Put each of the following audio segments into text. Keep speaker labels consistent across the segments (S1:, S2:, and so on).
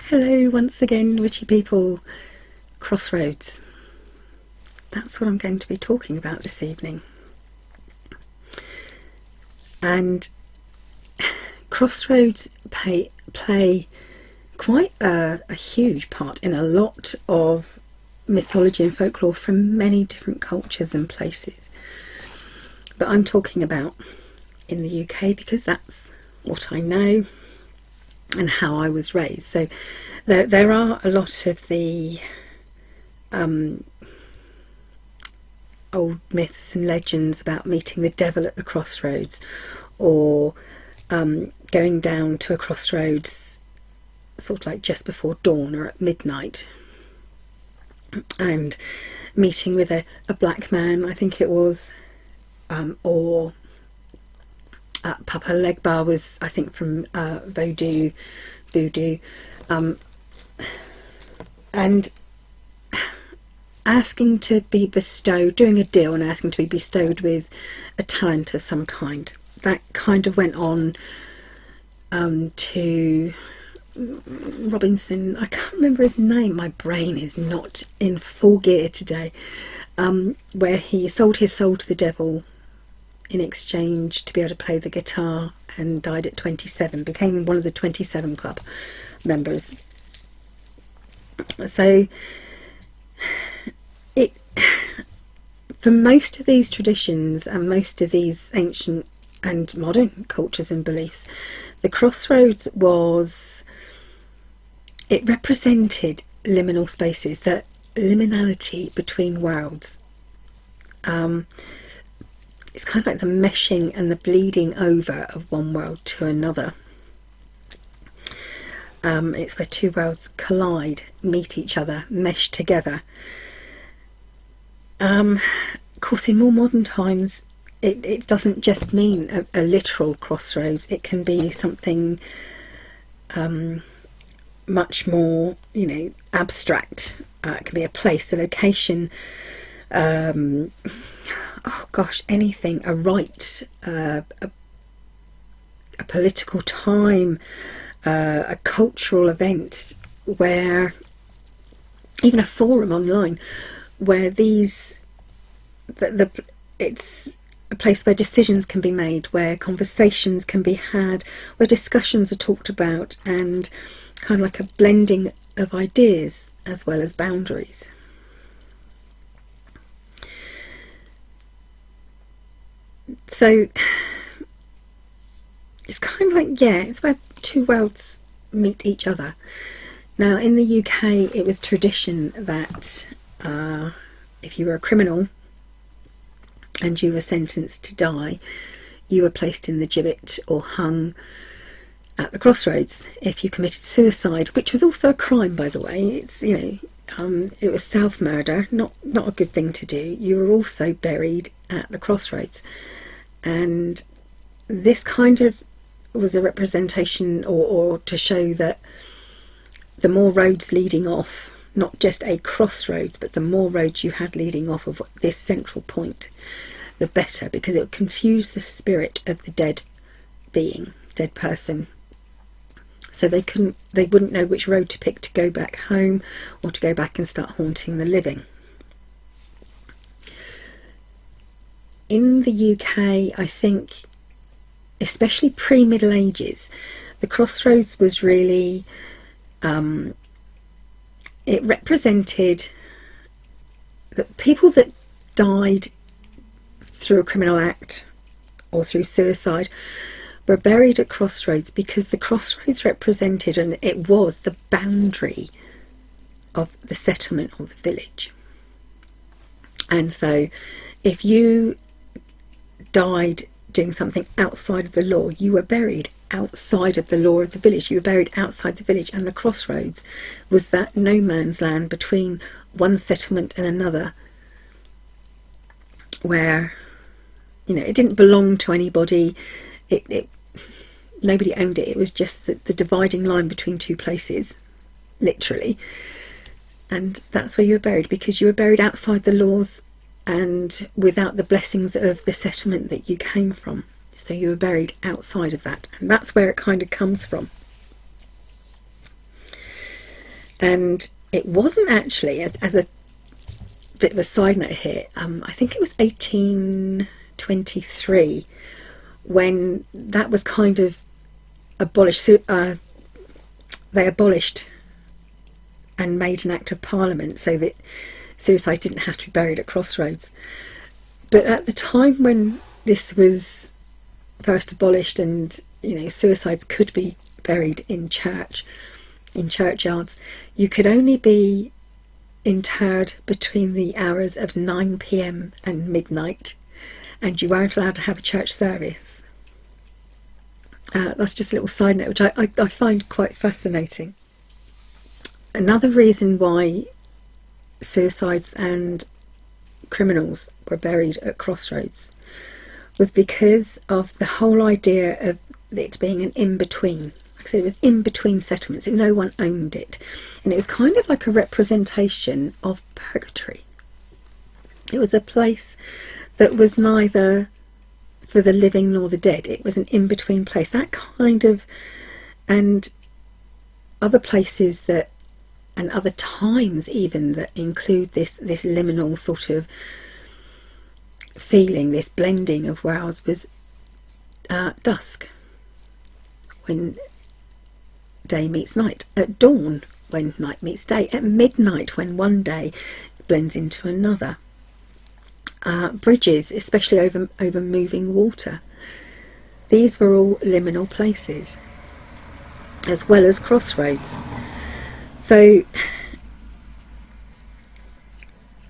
S1: Hello once again, witchy people. Crossroads. That's what I'm going to be talking about this evening. And crossroads play quite a huge part in a lot of mythology and folklore from many different cultures and places. But I'm talking about in the UK because that's what I know and how I was raised. So there are a lot of the old myths and legends about meeting the devil at the crossroads, or going down to a crossroads sort of like just before dawn or at midnight and meeting with a black man, I think it was, or Papa Legba was, I think, from voodoo, and asking to be bestowed, doing a deal and asking to be bestowed with a talent of some kind. That kind of went on to Robinson, I can't remember his name, my brain is not in full gear today, where he sold his soul to the devil in exchange to be able to play the guitar, and died at 27, became one of the 27 Club members. So for most of these traditions and most of these ancient and modern cultures and beliefs, the crossroads it represented liminal spaces, that liminality between worlds. It's kind of like the meshing and the bleeding over of one world to another. It's where two worlds collide, meet each other, mesh together. Of course, in more modern times, it doesn't just mean a literal crossroads. It can be something much more, abstract. It can be a place, a location, oh gosh, anything, a rite, a political time, a cultural event, where even a forum online where it's a place where decisions can be made, where conversations can be had, where discussions are talked about, and kind of like a blending of ideas as well as boundaries. So it's kind of like, it's where two worlds meet each other. Now in the UK it was tradition that if you were a criminal and you were sentenced to die, you were placed in the gibbet or hung at the crossroads. If you committed suicide, which was also a crime, by the way, it was self-murder, not a good thing to do, you were also buried at the crossroads. And this kind of was a representation or to show that the more roads leading off, not just a crossroads, but the more roads you had leading off of this central point, the better, because it would confuse the spirit of the dead person. So they wouldn't know which road to pick to go back home or to go back and start haunting the living. In the UK, I think, especially pre-Middle Ages, the crossroads was really, it represented the people that died through a criminal act or through suicide were buried at crossroads, because the crossroads represented, and it was the boundary of the settlement or the village. And so if you died doing something outside of the law, you were buried outside of the law of the village. You were buried outside the village, and the crossroads was that no man's land between one settlement and another, where it didn't belong to anybody. Nobody owned it. It was just the dividing line between two places, literally. And that's where you were buried, because you were buried outside the laws and without the blessings of the settlement that you came from. So you were buried outside of that, and that's where it kind of comes from. And it wasn't actually, as a bit of a side note here, I think it was 1823 when that was kind of abolished. They abolished and made an act of parliament so that suicide didn't have to be buried at Crossroads. But at the time when this was first abolished, and suicides could be buried in churchyards, you could only be interred between the hours of 9 p.m. and midnight, and you weren't allowed to have a church service. That's just a little side note, which I find quite fascinating. Another reason why suicides and criminals were buried at Crossroads was because of the whole idea of it being an in-between. Like I said, it was in-between settlements, and no one owned it. And it was kind of like a representation of purgatory. It was a place that was neither for the living nor the dead. It was an in-between place. That kind of, and other places that, and other times even, that include this liminal sort of feeling, this blending of worlds, was dusk, when day meets night; at dawn, when night meets day; at midnight, when one day blends into another. Bridges, especially over moving water. These were all liminal places, as well as Crossroads. So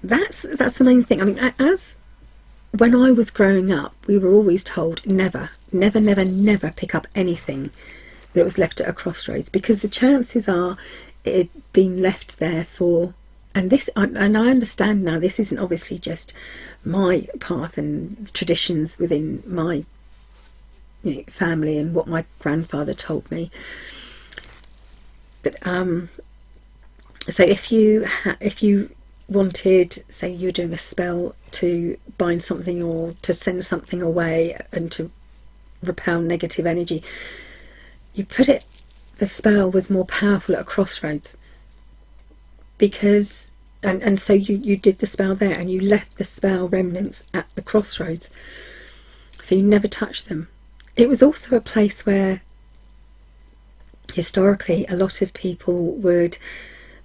S1: that's the main thing. I mean, as when I was growing up, we were always told never pick up anything that was left at a crossroads, because the chances are it being left there for, and I understand now, this isn't obviously just my path and traditions within my family and what my grandfather told me, but so if you wanted, say you were doing a spell to bind something or to send something away and to repel negative energy, you put it, the spell was more powerful at a crossroads, because and so you did the spell there, and you left the spell remnants at the crossroads, so you never touched them. It was also a place where historically a lot of people would,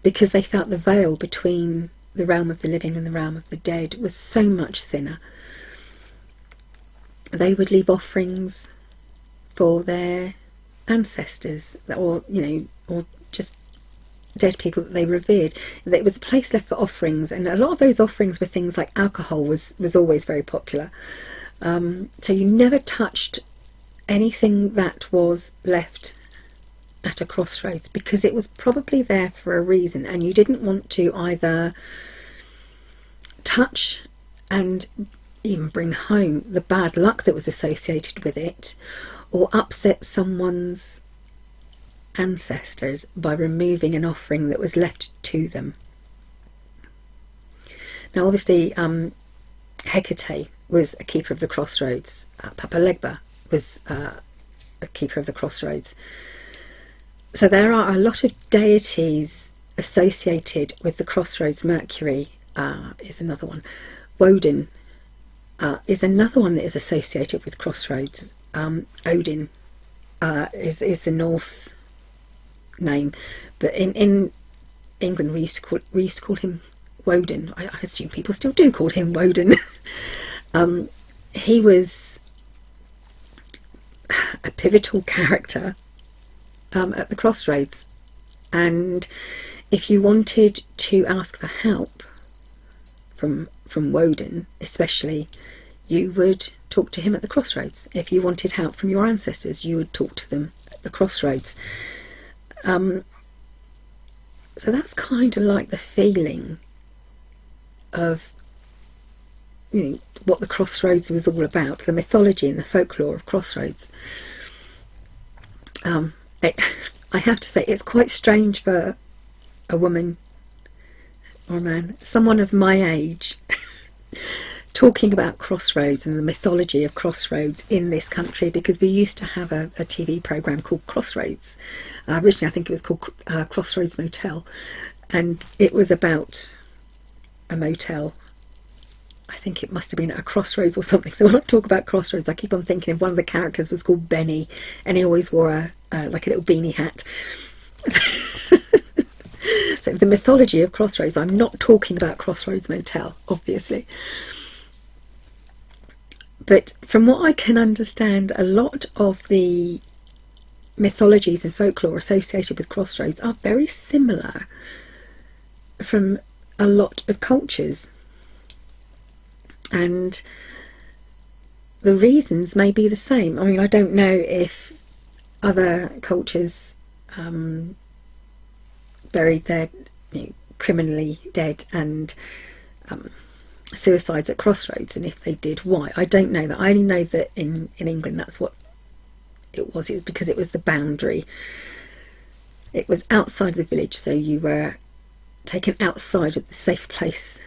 S1: because they felt the veil between the realm of the living and the realm of the dead was so much thinner, they would leave offerings for their ancestors, or or just dead people that they revered. There was a place left for offerings, and a lot of those offerings were things like alcohol was always very popular. So you never touched anything that was left at a crossroads, because it was probably there for a reason, and you didn't want to either touch and even bring home the bad luck that was associated with it, or upset someone's ancestors by removing an offering that was left to them. Now obviously Hecate was a keeper of the crossroads. Papa Legba was a keeper of the crossroads. So there are a lot of deities associated with the crossroads. Mercury is another one. Woden is another one that is associated with crossroads. Odin is the Norse name, but in England we used to call him Woden. I assume people still do call him Woden. He was a pivotal character at the crossroads, and if you wanted to ask for help from Woden especially, you would talk to him at the crossroads. If you wanted help from your ancestors, you would talk to them at the crossroads. So that's kind of like the feeling of what the crossroads was all about, the mythology and the folklore of Crossroads. I have to say, it's quite strange for a woman or a man, someone of my age, talking about Crossroads and the mythology of Crossroads in this country, because we used to have a TV programme called Crossroads. Originally I think it was called Crossroads Motel, and it was about a motel. I think it must have been at a crossroads or something. So when I talk about Crossroads, I keep on thinking of one of the characters was called Benny, and he always wore like a little beanie hat. So the mythology of Crossroads, I'm not talking about Crossroads Motel, obviously. But from what I can understand, a lot of the mythologies and folklore associated with Crossroads are very similar from a lot of cultures. And the reasons may be the same. I mean, I don't know if other cultures buried their criminally dead and suicides at Crossroads, and if they did, why. I don't know that. I only know that in England that's what it was. It was because it was the boundary. It was outside the village, so you were taken outside of the safe place,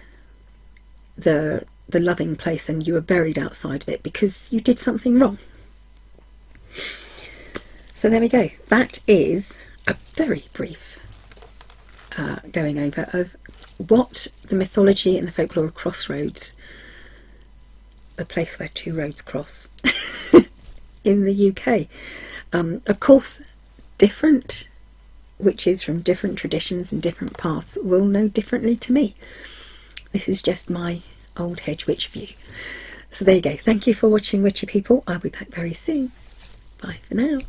S1: the loving place, and you were buried outside of it because you did something wrong. So there we go. That is a very brief going over of what the mythology and the folklore of Crossroads, the place where two roads cross, in the UK. Of course, different witches from different traditions and different paths will know differently to me. This is just my old hedge witch view. So there you go. Thank you for watching, witchy people. I'll be back very soon. Bye for now.